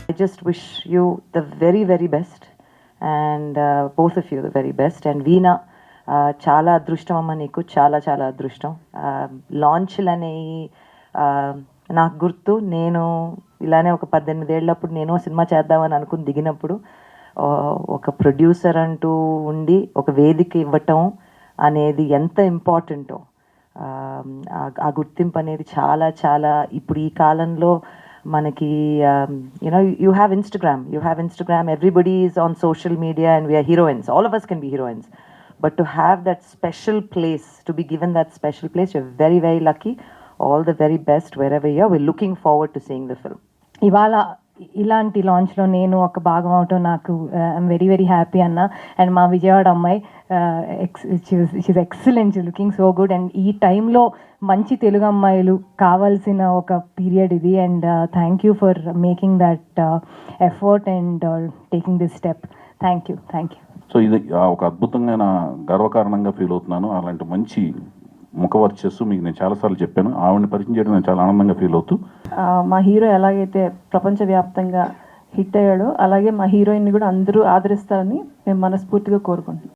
I just wish you the very, very best, and both of you the very best. And Veena, చాలా అదృష్టం అమ్మ, నీకు చాలా చాలా అదృష్టం. లాంచ్లు అనేవి నాకు గుర్తు, నేను ఇలానే ఒక 18 ఏళ్ళప్పుడు నేను సినిమా చేద్దామని అనుకుని దిగినప్పుడు ఒక ప్రొడ్యూసర్ అంటూ ఉండి ఒక వేదిక ఇవ్వటం అనేది ఎంత ఇంపార్టెంటో, ఆ గుర్తింపు అనేది చాలా చాలా ఇప్పుడు ఈ కాలంలో మనకి you have Instagram, everybody is on social media and we are heroines, all of us can be heroines, but to have that special place, to be given that special place, you're very, very lucky. All the very best wherever you are. We're looking forward to seeing the film. ఇవాళ ఇలాంటి లాంచ్లో నేను ఒక భాగం అవటం నాకు I am very very happy అన్న. And మా విజయవాడ అమ్మాయి she excellent, she looking so good. And ఈ టైంలో మంచి తెలుగు అమ్మాయిలు కావాల్సిన ఒక పీరియడ్ ఇది. And thank you for making that effort and taking this step. Thank you. So ఇది ఒక అద్భుతమైన గర్వకారణంగా ఫీల్ అవుతున్నాను. అలాంటి మంచి ముఖవర్చస్సు మీకు నేను చాలాసార్లు చెప్పాను, ఆవిడని పరిచయం చేయడం నేను చాలా ఆనందంగా ఫీల్ అవుతూ, మా హీరో ఎలాగైతే ప్రపంచవ్యాప్తంగా హిట్ అయ్యాడో అలాగే మా హీరోయిన్ని కూడా అందరూ ఆదరిస్తారని మేము మనస్ఫూర్తిగా కోరుకుంటున్నాం.